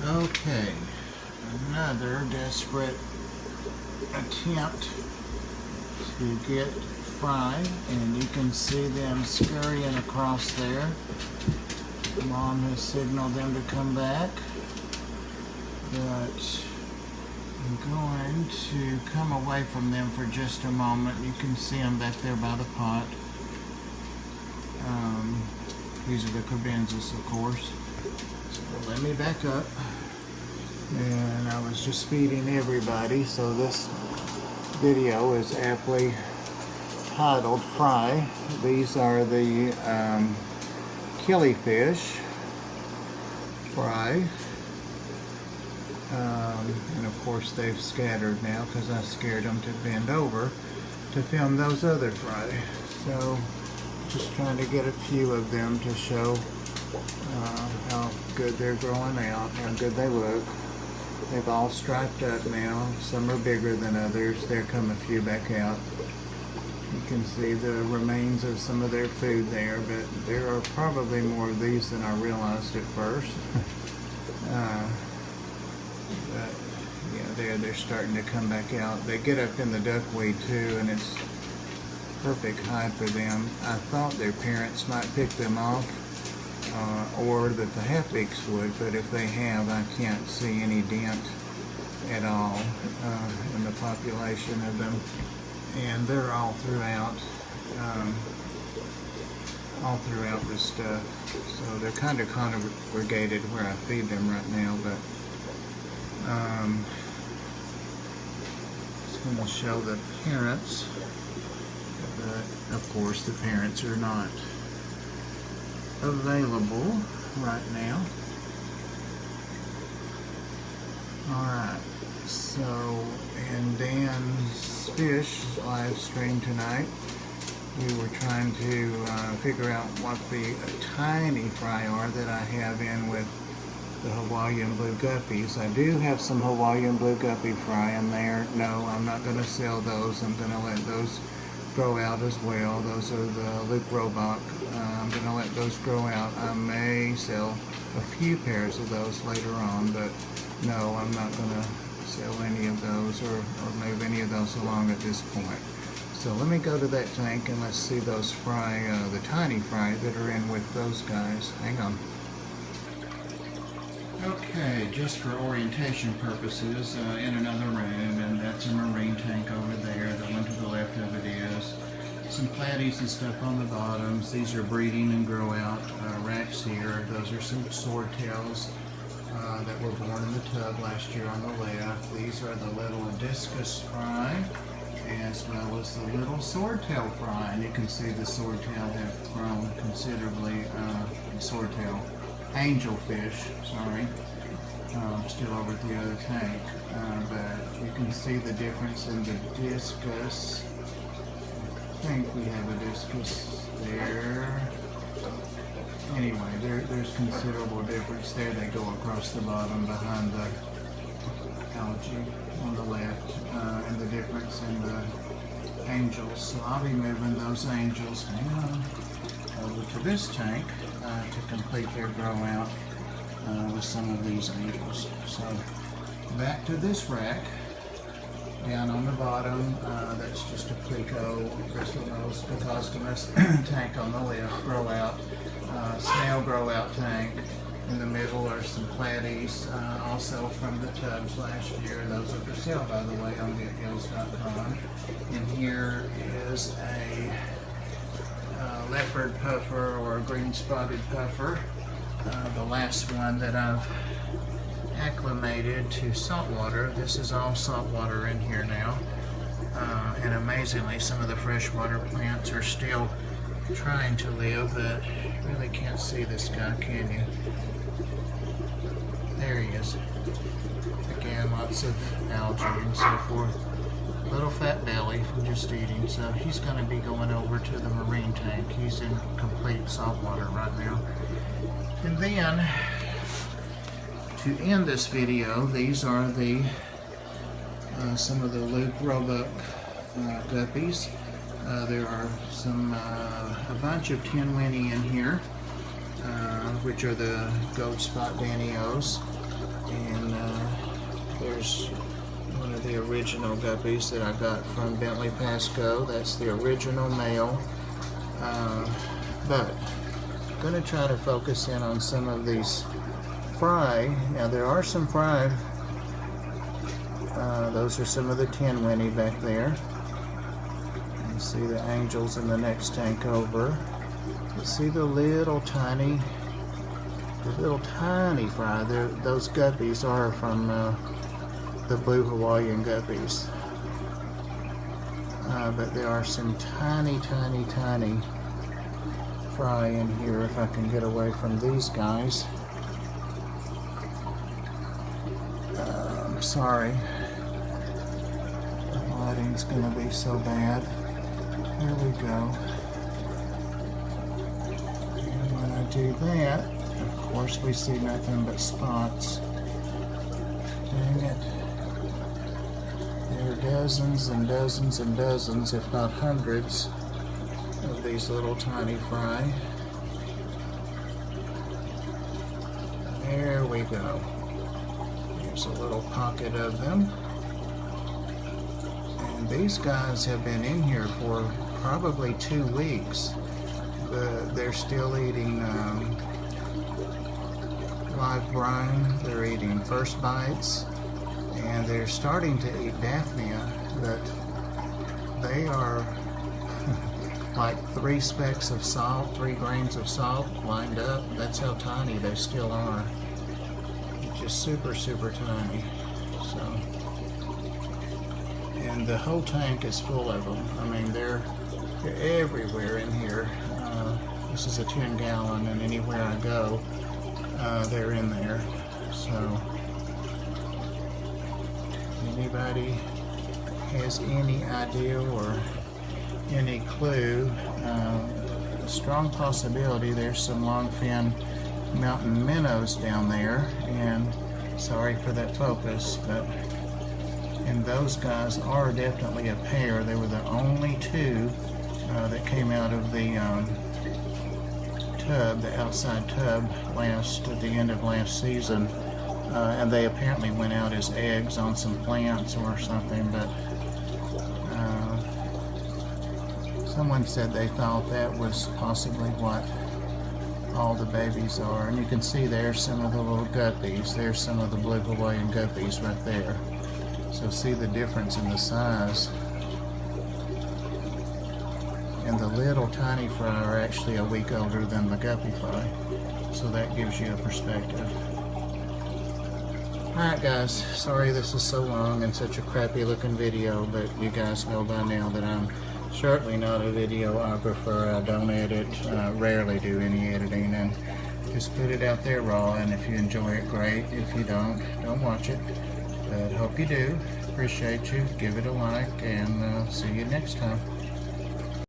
Okay, another desperate attempt to get Fry, and you can see them scurrying across there. Mom has signaled them to come back, but I'm going to come away from them for just a moment. You can see them back there by the pot. These are the Cubensis, of course. So let me back up. And I was just feeding everybody, so this video is aptly titled Fry. These are the killifish Fry. And of course they've scattered now because I scared them to bend over to film those other fry. So just trying to get a few of them to show how good they're growing out, how good they look. They've all striped up now. Some are bigger than others. There come a few back out. You can see the remains of some of their food there, but there are probably more of these than I realized at first. But yeah, they're starting to come back out. They get up in the duckweed too, and it's perfect hide for them. I thought their parents might pick them off, or that the half-beaks would, but if they have, I can't see any dent at all in the population of them. And they're all throughout this stuff. So they're kind of congregated where I feed them right now, but it's going to show the parents, but of course the parents are not available right now. Alright, so in Dan's fish live stream tonight, we were trying to figure out what the tiny fry are that I have in with the Hawaiian blue guppies. I do have some Hawaiian blue guppy fry in there. No, I'm not going to sell those. I'm going to let those grow out as well. Those are the Luke Roebuck. I'm going to let those grow out. I may sell a few pairs of those later on, but no, I'm not going to sell any of those or move any of those along at this point. So let me go to that tank and let's see those fry, the tiny fry that are in with those guys. Hang on. Okay, just for orientation purposes, in another room, and that's a marine tank over there. The one to the left of it is some platies and stuff on the bottoms. These are breeding and grow out racks here. Those are some swordtails that were born in the tub last year on the left. These are the little discus fry, as well as the little swordtail fry. And you can see the swordtail have grown considerably. Swordtail angelfish, sorry, still over at the other tank, but you can see the difference in the discus. I think we have a discus there. Anyway, there's considerable difference there. They go across the bottom behind the algae on the left, and the difference in the angels. So I'll be moving those angels, hang on, over to this tank to complete their grow out with some of these angels. So back to this rack. Down on the bottom, that's just a Plico Bristlenose Picostomus tank on the left, grow out, snail grow out tank. In the middle are some platies, also from the tubs last year. Those are for sale, by the way, on GetGills.com. And here is a leopard puffer or green spotted puffer, the last one that I've acclimated to saltwater. This is all saltwater in here now, and amazingly some of the freshwater plants are still trying to live, but you really can't see this guy, can you? There he is. Again, lots of algae and so forth. Little fat belly from just eating, so he's going to be going over to the marine tank. He's in complete saltwater right now. And then to end this video, these are the some of the Luke Roebuck guppies. There are some a bunch of tin Winnie in here, which are the gold spot Danios. And there's one of the original guppies that I got from Bentley Pasco. That's the original male. But I'm going to try to focus in on some of these fry. Now there are some fry. Those are some of the tin Winnie back there. You see the angels in the next tank over. You see the little tiny fry. Those guppies are from the blue Hawaiian guppies. But there are some tiny fry in here if I can get away from these guys. I'm sorry. The lighting's gonna be so bad. There we go. And when I do that, of course we see nothing but spots. Dang it. There are dozens and dozens and dozens, if not hundreds, of these little tiny fry. There we go. Here's a little pocket of them. And these guys have been in here for probably 2 weeks. They're still eating live brine. They're eating first bites. And they're starting to eat Daphnia, but they are like 3 specks of salt, 3 grains of salt lined up. That's how tiny they still are. Just super tiny. So, and the whole tank is full of them. I mean, they're everywhere in here. This is a 10-gallon, and anywhere I go, they're in there. So, anybody has any idea or any clue, a strong possibility there's some longfin mountain minnows down there, and sorry for that focus, and those guys are definitely a pair. They were the only 2 that came out of the tub, the outside tub, at the end of last season, and they apparently went out as eggs on some plants or something, but someone said they thought that was possibly what all the babies are. And you can see there's some of the little guppies. There's some of the blue Hawaiian guppies right there. So see the difference in the size. And the little tiny fry are actually a week older than the guppy fry. So that gives you a perspective. Alright guys, sorry this is so long and such a crappy looking video, but you guys know by now that I'm certainly not a videographer. I don't edit, rarely do any editing, and just put it out there raw, and if you enjoy it, great. If you don't watch it. But hope you do. Appreciate you. Give it a like, and see you next time.